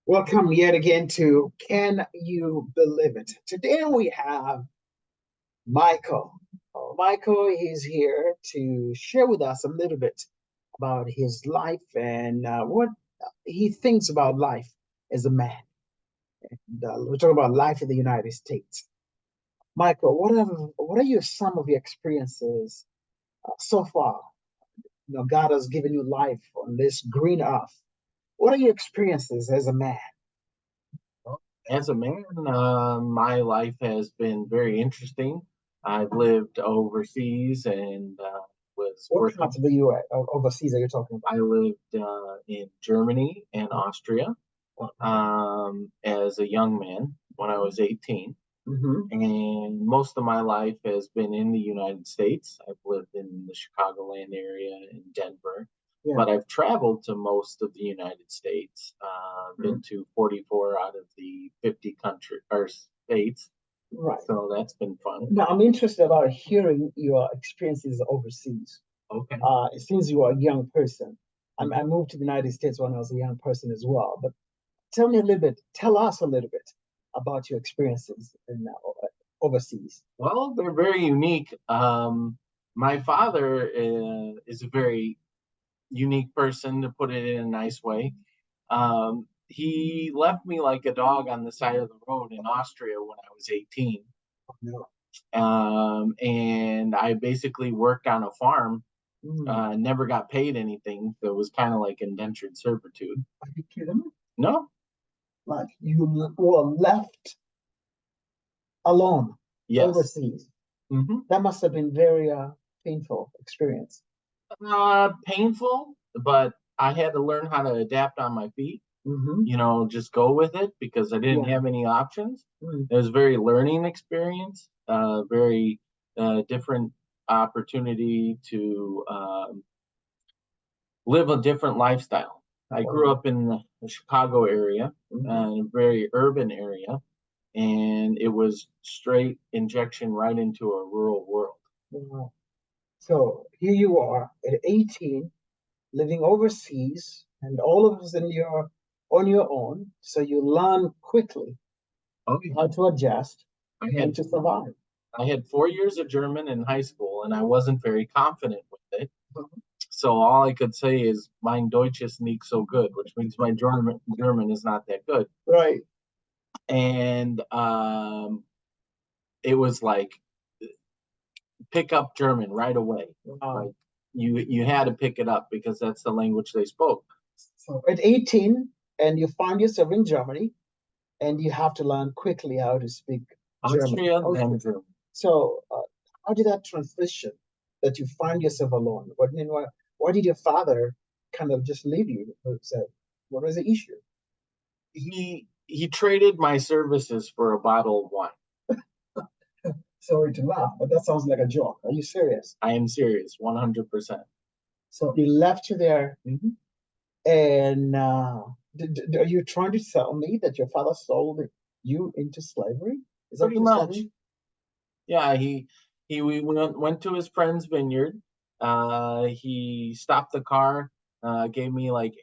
Welcome yet again to Can You Believe It? Today we have Michael. Michael is here to share with us a little bit about his life and what he thinks about life as a man. We're talking about life in the United States. Michael, what are some of your experiences so far? God has given you life on this green earth. What are your experiences as a man? As a man, my life has been very interesting. I've lived overseas and was What working. parts of the U.S. Overseas are you talking about? I lived in Germany and Austria as a young man when I was 18. Mm-hmm. And most of my life has been in the United States. I've lived in the Chicagoland area, in Denver, Yeah. but I've traveled to most of the United States. Been to 44 out of the 50 country or states. Right. So that's been fun. Now, I'm interested about hearing your experiences overseas. Okay. Since you are a young person, I moved to the United States when I was a young person as well. But tell us a little bit about your experiences overseas. Well, they're very unique. My father is a very unique person, to put it in a nice way. He left me like a dog on the side of the road in Austria when I was 18. No. And I basically worked on a farm, Mm. never got paid anything. So it was kind of like indentured servitude. Are you kidding me? No, Like you were left alone yes. overseas. Mm-hmm. That must have been very painful experience. Painful, but I had to learn how to adapt on my feet. Mm-hmm. Just go with it because I didn't have any options. It was a very learning experience, very different opportunity to live a different lifestyle. I grew up in the Chicago area, a very urban area, and it was straight injection right into a rural world. Wow. So here you are at 18, living overseas, and all of a sudden you're on your own. So you learn quickly how to adjust and to survive. I had 4 years of German in high school, and I wasn't very confident with it. So all I could say is mein Deutsch ist nicht so good, which means my German is not that good. Right. And it was like pick up German right away. Wow. Like you had to pick it up because that's the language they spoke. So at 18, and you find yourself in Germany, and you have to learn quickly how to speak German. Austria. So how did that transition that you find yourself alone? Why did your father kind of just leave you? What was the issue? He traded my services for a bottle of wine. Sorry to laugh, but that sounds like a joke. Are you serious? I am serious, 100%. So he left you there, and are you trying to tell me that your father sold you into slavery? Is that Pretty what you're much. saying? Yeah, we went to his friend's vineyard. He stopped the car, gave me like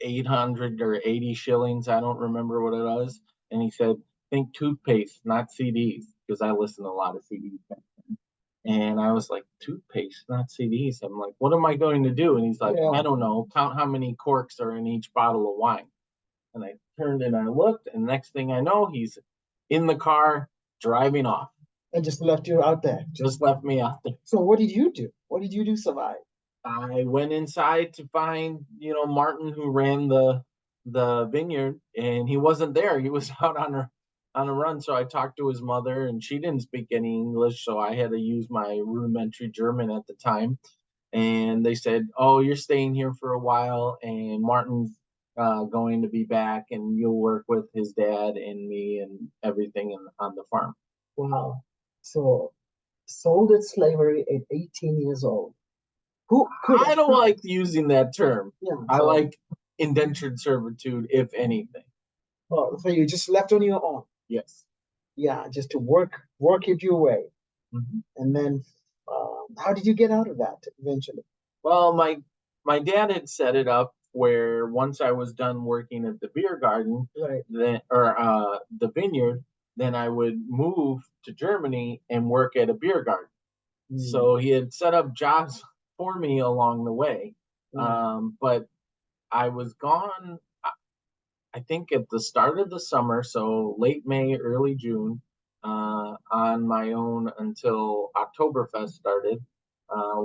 800 or 80 shillings. I don't remember what it was. And he said, think toothpaste, not CDs, because I listen to a lot of CDs back then. And I was like, toothpaste, not CDs. I'm like, what am I going to do? And he's like, I don't know. Count how many corks are in each bottle of wine. And I turned and I looked, and next thing I know, he's in the car driving off. And just left you out there. Just left me out there. So what did you do? What did you do to survive? I went inside to find, Martin, who ran the vineyard, and he wasn't there. He was out on a run. So I talked to his mother, and she didn't speak any English, so I had to use my rudimentary German at the time. And they said, "Oh, you're staying here for a while, and Martin's going to be back, and you'll work with his dad and me and everything on the farm." Wow. So sold at slavery at 18 years old. I don't like using that term. Yeah, I like indentured servitude, if anything. Well, so you just left on your own. Yes. Yeah, just to work it your way. And then how did you get out of that eventually? Well, my dad had set it up where once I was done working at the beer garden, Right. then or the vineyard, then I would move to Germany and work at a beer garden. Mm, So he had set up jobs for me along the way. mm. But I was gone, I think, at the start of the summer, so late May, early June, on my own until Oktoberfest started,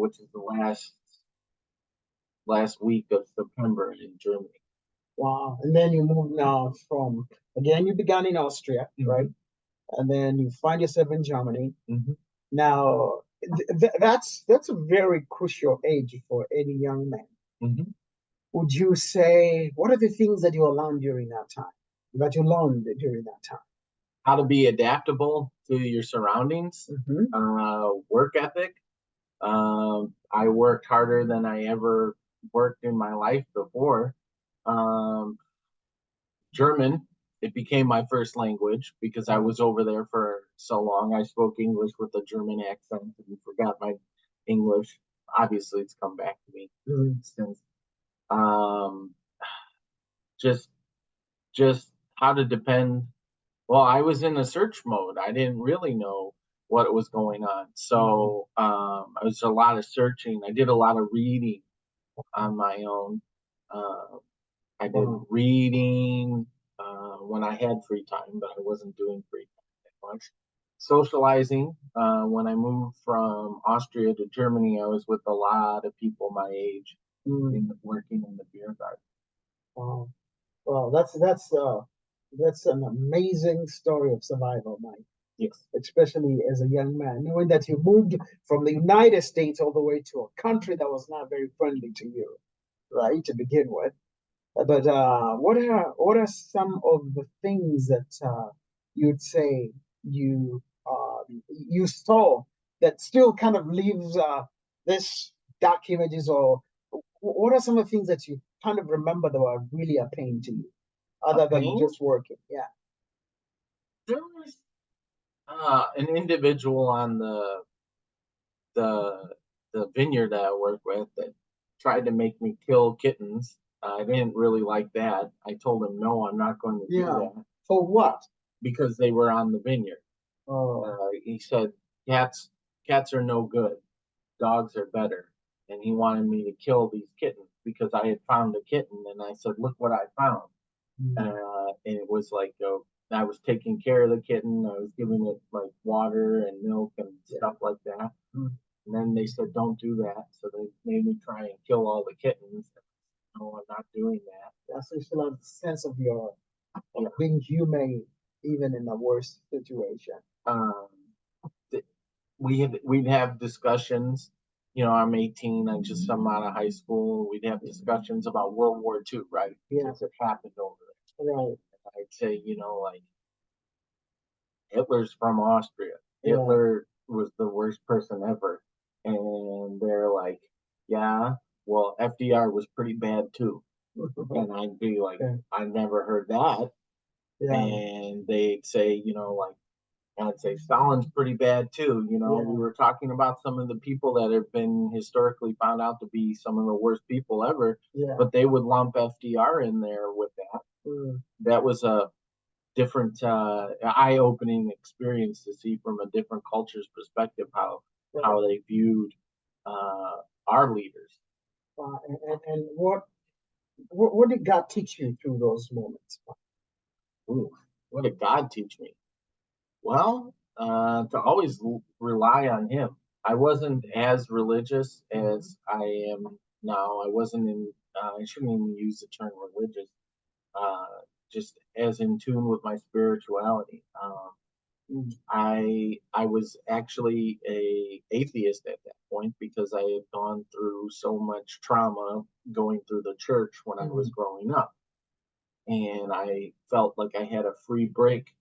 which is the last week of September in Germany. Wow. And then you move now from, again, you began in Austria, right? Mhm. And then you find yourself in Germany. Mhm. Now, that's a very crucial age for any young man. Mhm. Would you say, what are the things that you learned during that time? That you learned during that time? How to be adaptable to your surroundings, Hmm. work ethic. I worked harder than I ever worked in my life before. Um, German, it became my first language because I was over there for so long. I spoke English with a German accent and forgot my English. Obviously, it's come back to me Mm. since. Um, just, just how to depend. Well, I was in a search mode. I didn't really know what was going on, Mm. so I was a lot of searching. I did a lot of reading on my own. Uh, I did Wow. reading when I had free time, but I wasn't doing free time that much. Socializing. When I moved from Austria to Germany, I was with a lot of people my age Mm. working in the beer garden. Wow. Well, that's an amazing story of survival, Mike. Yes. Especially as a young man, knowing that you moved from the United States all the way to a country that was not very friendly to you, right, to begin with. But what are some of the things that you'd say you saw that still kind of leaves this dark images, or what are some of the things that you kind of remember that were really a pain to you, A other than pain? just working? Yeah. There was an individual on the the vineyard that I work with that tried to make me kill kittens. I didn't really like that. I told him no, I'm not going to do Yeah. that For what? because they were on the vineyard. Oh. He said cats are no good, dogs are better, and he wanted me to kill these kittens because I had found a kitten, and I said, look what I found. Mm. And it was like I was taking care of the kitten. I was giving it like water and milk and Yeah. stuff like that. Mm. And then they said, don't do that. So they made me try and kill all the kittens. No, I'm not doing that. Yeah, so you still have a sense of your Yeah. being humane even in the worst situation. Um, we'd have discussions. You know, I'm 18. I'm out of high school. We'd have discussions about World War II, right? Yeah. Because it happened over there. Right. I'd say, like Hitler's from Austria. Yeah. Hitler was the worst person ever. And they're like, yeah, well, FDR was pretty bad too. And I'd be like, Okay. I never heard that. Yeah. And they'd say, like, I'd say Stalin's pretty bad too. We Yeah. were talking about some of the people that have been historically found out to be some of the worst people ever, Yeah. but they would lump FDR in there with that. Mm. That was a different, eye-opening experience to see from a different culture's perspective how Right. they viewed uh, our leaders. And what did God teach you through those moments? Ooh, what did God teach me? Well, to always rely on Him. I wasn't as religious Mhm. as I am now. I wasn't in. I shouldn't even use the term religious. Uh, just as in tune with my spirituality. Mm. I was actually a atheist at that point because I had gone through so much trauma going through the church when I was Mm. growing up, and I felt like I had a free break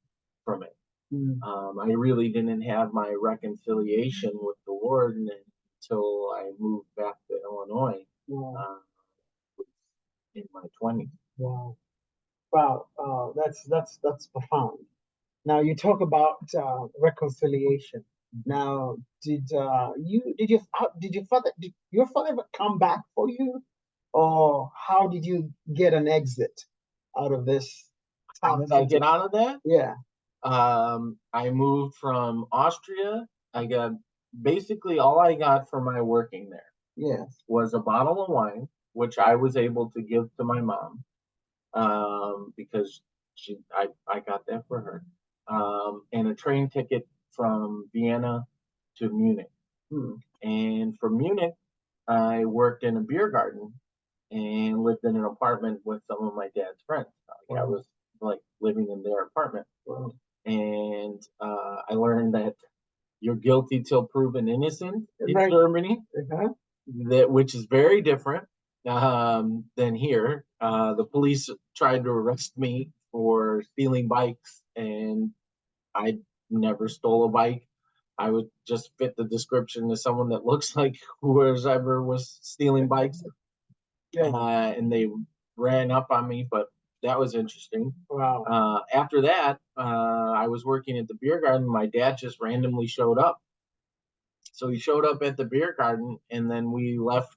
from it. Mm. I really didn't have my reconciliation with the Lord until I moved back to Illinois Wow. uh, in my 20s. Wow. Wow. That's profound. Now you talk about reconciliation. Now, did your father ever come back for you? or how did you get an exit out of this How tough did I get situation? out of that? Yeah, I moved from Austria. I got basically all I got for my working there yes. was a bottle of wine, which I was able to give to my mom because I got that for her, and a train ticket from Vienna to Munich. Hmm. And from Munich, I worked in a beer garden and lived in an apartment with some of my dad's friends. Like I Wow. was like living in their apartment, Wow. and I learned that you're guilty till proven innocent in Right. Germany, Uh-huh. that which is very different than here. The police tried to arrest me for stealing bikes, and I never stole a bike. I would just fit the description as someone that looks like whoever was stealing bikes, Yeah. and they ran up on me. But that was interesting. Wow. After that, I was working at the beer garden. My dad just randomly showed up. So he showed up at the beer garden, and then we left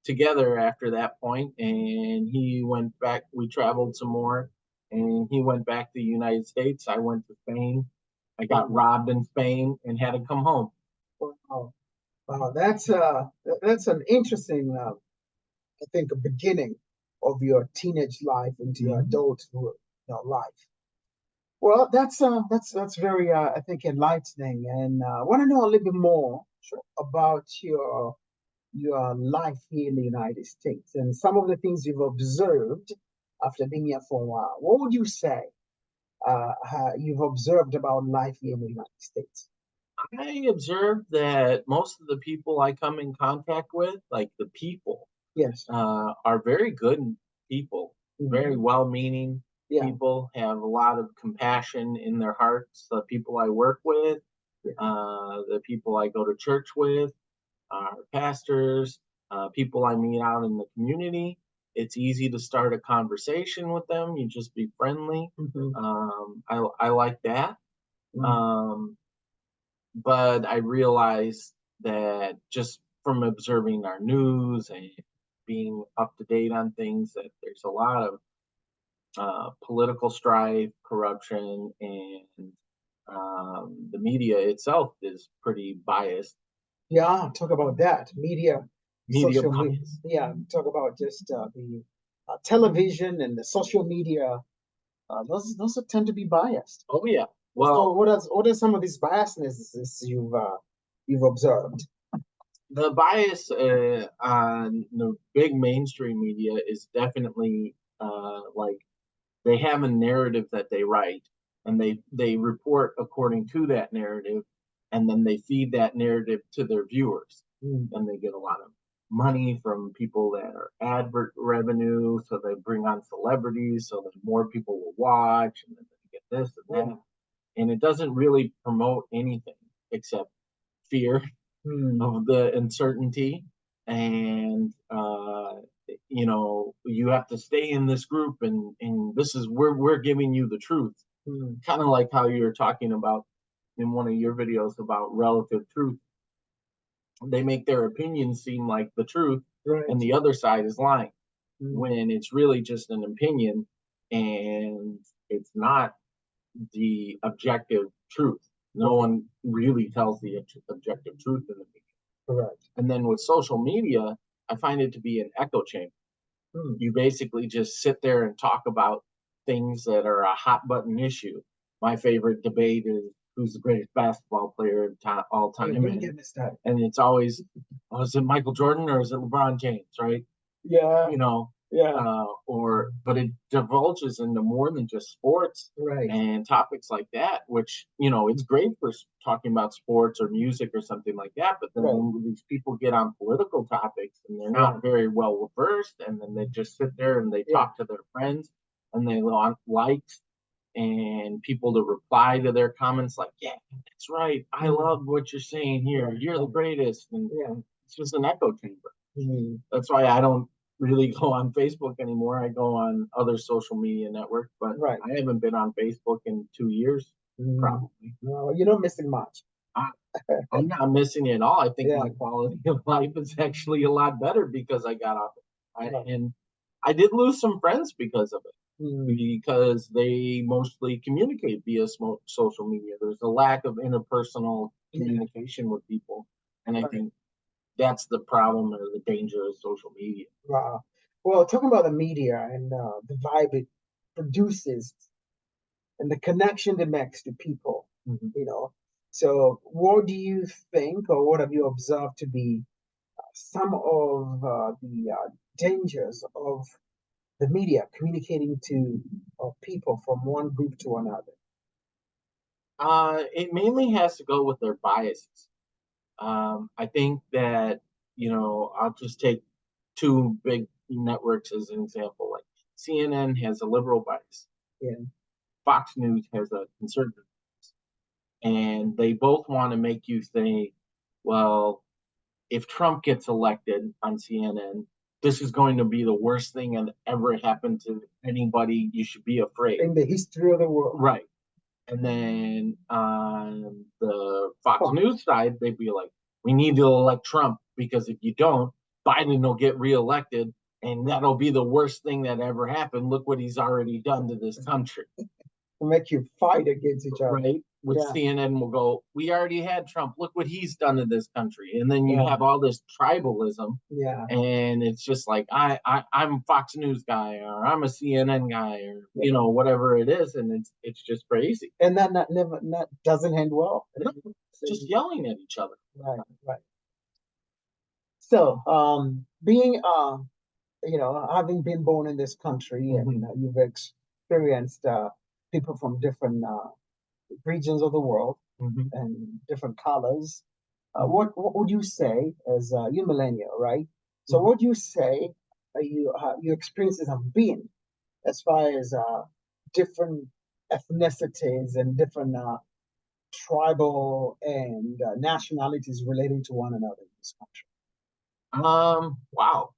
together after that point. And he went back. We traveled some more, and he went back to the United States. I went to Spain. I got robbed in Spain and had to come home. Wow. Wow. That's an interesting, I think, a beginning of your teenage life into your Mm-hmm. adulthood, life. Well, that's very I think enlightening, and I want to know a little bit more about your life here in the United States and some of the things you've observed after being here for a while. What would you say you've observed about life here in the United States? I observed that most of the people I come in contact with, like the people, Yes. are very good people, very Mhm. well-meaning Yeah. people, have a lot of compassion in their hearts. The people I work with, Yeah. the people I go to church with, our pastors, people I meet out in the community. It's easy to start a conversation with them. You just be friendly. Mhm. I like that. Mhm. Um, but I realized that just from observing our news and being up to date on things, that there's a lot of political strife, corruption, and the media itself is pretty biased. Yeah, talk about that. Media, Media social media. bias. Yeah, talk about just the television and the social media. Those tend to be biased. Oh yeah. So Well, what are some of these biasnesses you've observed? the bias on the big mainstream media is definitely like they have a narrative that they write, and they report according to that narrative, and then they feed that narrative to their viewers, Mm. and they get a lot of money from people that are advert revenue, so they bring on celebrities so that more people will watch, and then they get this and Yeah. that, and it doesn't really promote anything except fear Mm. of the uncertainty, and you have to stay in this group, and this is where we're giving you the truth, Mm. kind of like how you're talking about in one of your videos about relative truth. They make their opinion seem like the truth, and Right. the other side is lying, Mm. when it's really just an opinion, and it's not the objective truth. No Right. one really tells the objective truth in the media. Correct. And then with social media, I find it to be an echo chamber. Mm. You basically just sit there and talk about things that are a hot button issue. My favorite debate is who's the greatest basketball player of all Hey, time, don't and get me started. it's always, oh, is it Michael Jordan or is it LeBron James, right? Yeah. you know, Yeah. or but it divulges into more than just sports Right. and topics like that, which it's great for talking about sports or music or something like that. But then Right. when these people get on political topics and they're Right. not very well versed, and then they just sit there and they Yeah. talk to their friends and they want likes and people to reply to their comments like, yeah, that's right, I Mm. love what you're saying here, Right. you're the greatest, and Yeah. it's just an echo chamber. Mm. That's why I don't really go on Facebook anymore. I go on other social media networks, but Right. I haven't been on Facebook in 2 years, Mm. probably. No, you're not missing much. I, I'm not missing it at all. I think Yeah. my quality of life is actually a lot better because I got off it. And I did lose some friends because of it, Mm, because they mostly communicate via social media. There's a lack of interpersonal yeah, communication with people, and I right. think that's the problem or the danger of social media. Wow. Well, talking about the media and the vibe it produces and the connection it makes to people, Mhm. you know. So, what do you think, or what have you observed to be some of the dangers of the media communicating to people from one group to another? It mainly has to go with their biases. I think that, I'll just take two big networks as an example. Like CNN has a liberal bias, Yeah. Fox News has a conservative, and they both want to make you think, well, if Trump gets elected on CNN, this is going to be the worst thing that ever happened to anybody. You should be afraid. In the history of the world. Right. And then on the Fox Huh. News side, they'd be like, we need to elect Trump because if you don't, Biden will get reelected and that'll be the worst thing that ever happened. Look what he's already done to this country. To make you fight against each other. Right? Which Yeah. CNN will go, we already had Trump. Look what he's done to this country. And then you Yeah. have all this tribalism. Yeah. And it's just like I'm a Fox News guy or I'm a CNN guy or Yeah. whatever it is, and it's just crazy. And that not never not doesn't end well. Just yelling at each other. Right, right. So, being having been born in this country and Mm-hmm. you've experienced people from different regions of the world Mm-hmm. and different colors. Mm-hmm. What would you say as you millennial, right? So, Mm-hmm. what do you say your experiences have been as far as different ethnicities and different tribal and nationalities relating to one another in this country? Wow.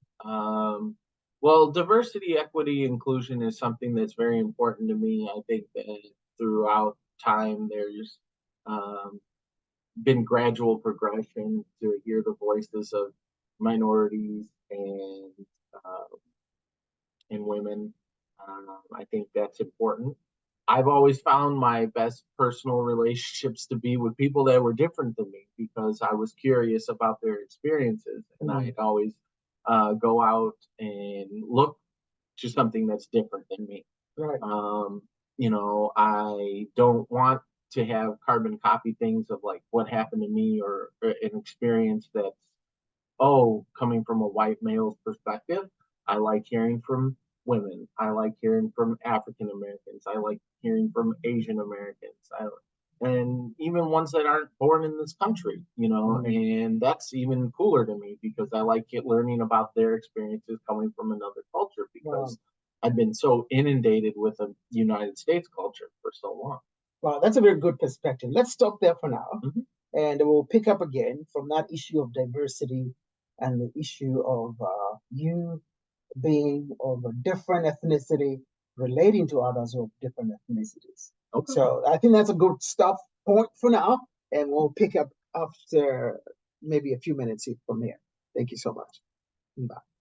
Well, diversity, equity, inclusion is something that's very important to me. I think that throughout time, there's um, been gradual progression to hear the voices of minorities uh, and women. I think that's important. I've always found my best personal relationships to be with people that were different than me because I was curious about their experiences, and Mm, I'd always go out and look to something that's different than me. right. Um, I don't want to have carbon copy things of like what happened to me or an experience that's coming from a white male's perspective. I like hearing from women. I like hearing from African Americans. I like hearing from Asian Americans. And even ones that aren't born in this country, Mm, and that's even cooler to me because I like learning about their experiences coming from another culture wow. because I've been so inundated with a United States culture for so long. Wow, that's a very good perspective. Let's stop there for now, Mm-hmm. and we'll pick up again from that issue of diversity and the issue of you being of a different ethnicity relating to others of different ethnicities. Okay. So I think that's a good stop point for now, and we'll pick up after maybe a few minutes from here. Thank you so much. Bye.